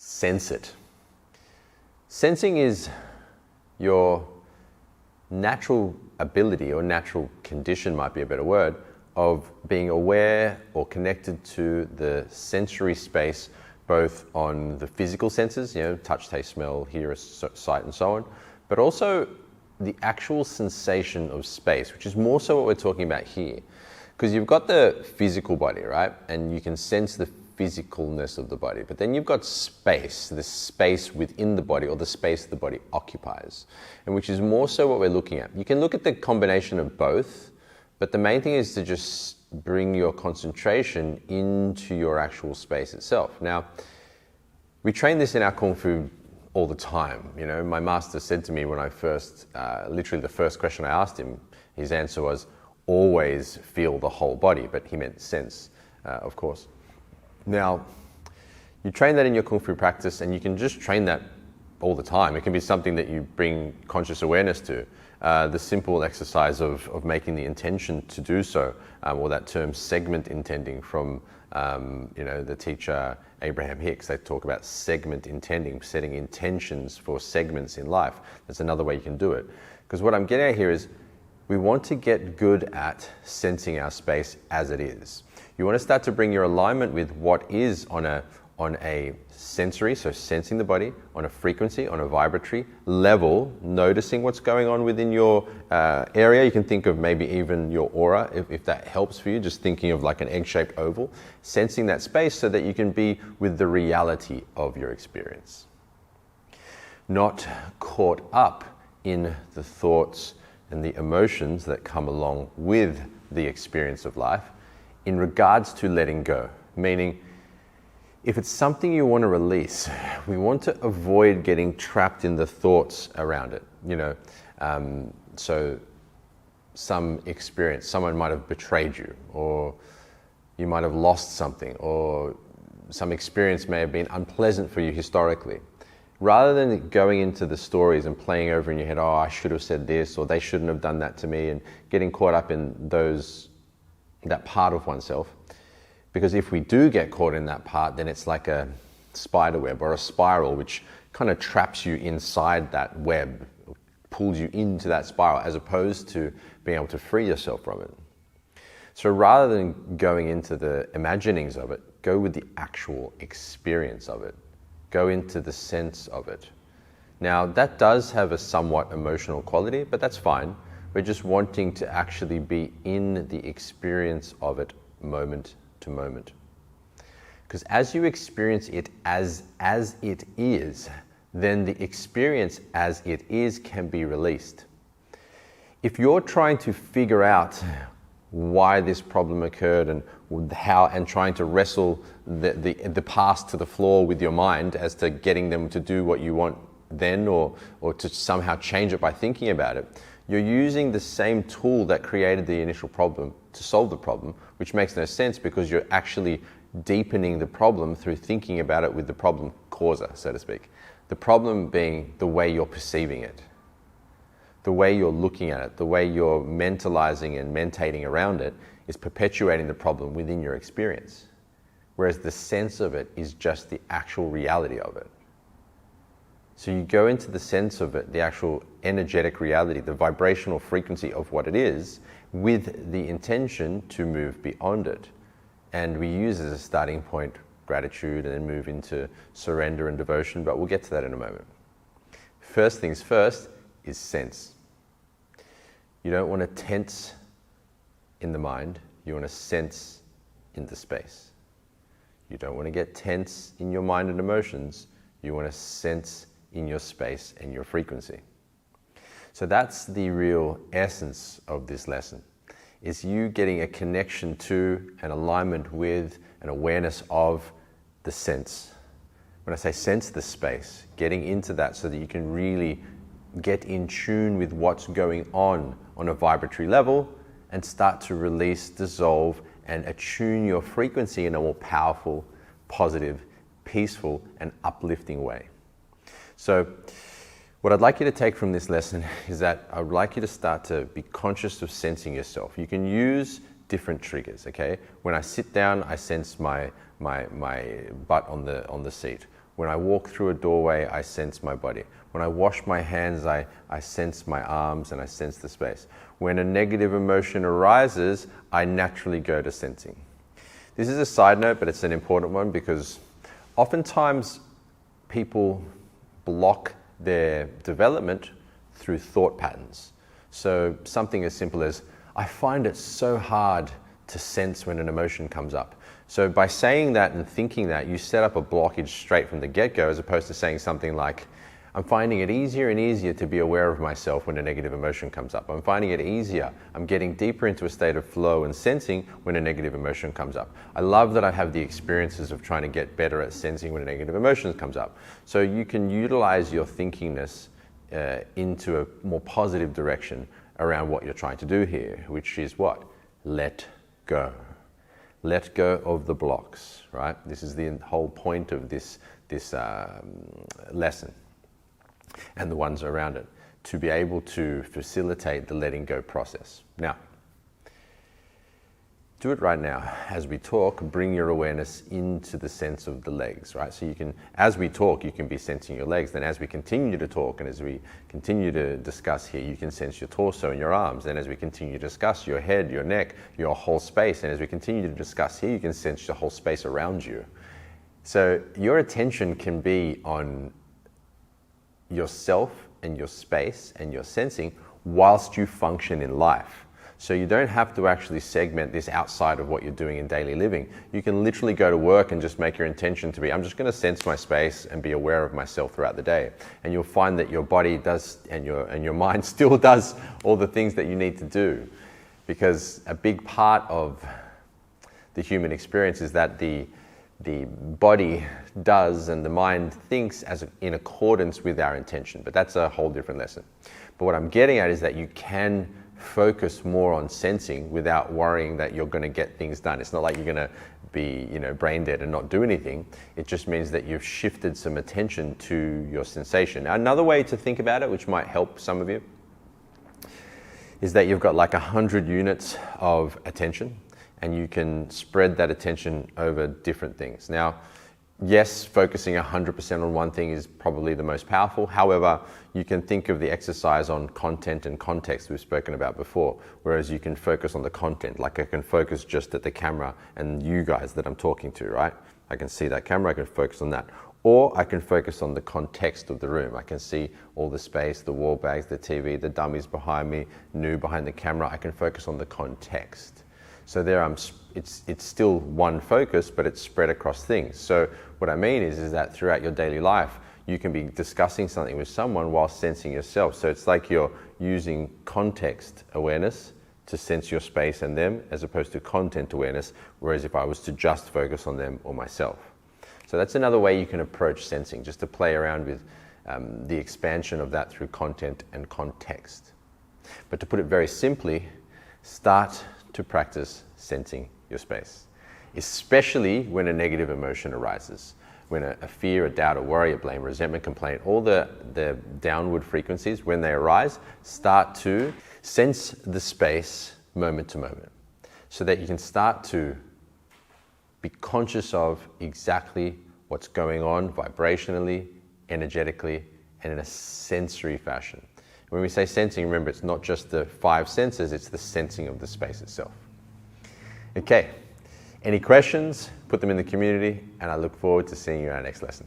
sense it. Sensing is your natural ability, or natural condition might be a better word, of being aware or connected to the sensory space, both on the physical senses, touch, taste, smell, hear, sight, and so on, but also the actual sensation of space, which is more so what we're talking about here. Because you've got the physical body, right? And you can sense the physicalness of the body, but then you've got space, the space within the body, or the space the body occupies, and which is more so what we're looking at. You can look at the combination of both, but the main thing is to just bring your concentration into your actual space itself. Now, we train this in our Kung Fu all the time. My master said to me when I first, literally the first question I asked him, his answer was, always feel the whole body, but he meant sense, of course. Now, you train that in your Kung Fu practice, and you can just train that all the time. It can be something that you bring conscious awareness to. The simple exercise of making the intention to do so, or that term segment intending from the teacher Abraham Hicks. They talk about segment intending, setting intentions for segments in life. That's another way you can do it. Because what I'm getting at here is we want to get good at sensing our space as it is. You want to start to bring your alignment with what is on a sensory, so sensing the body, on a frequency, on a vibratory level, noticing what's going on within your area. You can think of maybe even your aura, if that helps for you, just thinking of like an egg-shaped oval, sensing that space so that you can be with the reality of your experience. Not caught up in the thoughts and the emotions that come along with the experience of life in regards to letting go. Meaning, if it's something you want to release, we want to avoid getting trapped in the thoughts around it. So some experience, someone might have betrayed you, or you might have lost something, or some experience may have been unpleasant for you historically. Rather than going into the stories and playing over in your head, oh, I should have said this, or they shouldn't have done that to me, and getting caught up in that part of oneself. Because if we do get caught in that part, then it's like a spider web or a spiral, which kind of traps you inside that web, pulls you into that spiral, as opposed to being able to free yourself from it. So rather than going into the imaginings of it, go with the actual experience of it. Go into the sense of it. Now, that does have a somewhat emotional quality, but that's fine. We're just wanting to actually be in the experience of it moment to moment. Because as you experience it as it is, then the experience as it is can be released. If you're trying to figure out why this problem occurred and how, and trying to wrestle the past to the floor with your mind as to getting them to do what you want then, or to somehow change it by thinking about it, you're using the same tool that created the initial problem to solve the problem, which makes no sense, because you're actually deepening the problem through thinking about it with the problem causer, so to speak. The problem being the way you're perceiving it, the way you're looking at it, the way you're mentalizing and mentating around it is perpetuating the problem within your experience. Whereas the sense of it is just the actual reality of it. So you go into the sense of it, the actual energetic reality, the vibrational frequency of what it is, with the intention to move beyond it. And we use as a starting point gratitude, and then move into surrender and devotion, but we'll get to that in a moment. First things first is sense. You don't want to tense in the mind, you want to sense in the space. You don't want to get tense in your mind and emotions, you want to sense in your space and your frequency. So that's the real essence of this lesson, is you getting a connection to, an alignment with, an awareness of the sense. When I say sense, the space, getting into that so that you can really get in tune with what's going on a vibratory level, and start to release, dissolve, and attune your frequency in a more powerful, positive, peaceful, and uplifting way. So what I'd like you to take from this lesson is that I would like you to start to be conscious of sensing yourself. You can use different triggers, okay? When I sit down, I sense my my butt on the seat. When I walk through a doorway, I sense my body. When I wash my hands, I sense my arms and I sense the space. When a negative emotion arises, I naturally go to sensing. This is a side note, but it's an important one because oftentimes people block their development through thought patterns. So something as simple as, I find it so hard to sense when an emotion comes up. So by saying that and thinking that, you set up a blockage straight from the get-go, as opposed to saying something like, I'm finding it easier and easier to be aware of myself when a negative emotion comes up. I'm finding it easier. I'm getting deeper into a state of flow and sensing when a negative emotion comes up. I love that I have the experiences of trying to get better at sensing when a negative emotion comes up. So you can utilize your thinkingness into a more positive direction around what you're trying to do here, which is what? Let go. Let go of the blocks, right? This is the whole point of this lesson and the ones around it, to be able to facilitate the letting go process. Now, do it right now. As we talk, bring your awareness into the sense of the legs, right? So you can, as we talk, you can be sensing your legs. Then as we continue to talk and as we continue to discuss here, you can sense your torso and your arms. Then as we continue to discuss your head, your neck, your whole space. And as we continue to discuss here, you can sense the whole space around you. So your attention can be on yourself and your space and your sensing whilst you function in life. So you don't have to actually segment this outside of what you're doing in daily living. You can literally go to work and just make your intention to be, I'm just going to sense my space and be aware of myself throughout the day. And you'll find that your body does, and your mind still does all the things that you need to do. Because a big part of the human experience is that the body does and the mind thinks in accordance with our intention. But that's a whole different lesson. But what I'm getting at is that you can focus more on sensing without worrying that you're going to get things done. It's not like you're going to be, brain dead and not do anything. It just means that you've shifted some attention to your sensation. Now, another way to think about it, which might help some of you, is that you've got like 100 units of attention and you can spread that attention over different things. Now, yes, focusing 100% on one thing is probably the most powerful. However, you can think of the exercise on content and context we've spoken about before, whereas you can focus on the content. Like I can focus just at the camera and you guys that I'm talking to, right? I can see that camera, I can focus on that. Or I can focus on the context of the room. I can see all the space, the wall bags, the TV, the dummies behind me, Nu behind the camera. I can focus on the context. So there it's still one focus, but it's spread across things. So what I mean is that throughout your daily life, you can be discussing something with someone while sensing yourself. So it's like you're using context awareness to sense your space and them, as opposed to content awareness, whereas if I was to just focus on them or myself. So that's another way you can approach sensing, just to play around with the expansion of that through content and context. But to put it very simply, start to practice sensing your space, especially when a negative emotion arises. When a fear, a doubt, a worry, a blame, resentment, complaint, all the downward frequencies, when they arise, start to sense the space moment to moment, so that you can start to be conscious of exactly what's going on vibrationally, energetically, and in a sensory fashion. When we say sensing, remember, it's not just the 5 senses, it's the sensing of the space itself. Okay, any questions? Put them in the community, and I look forward to seeing you in our next lesson.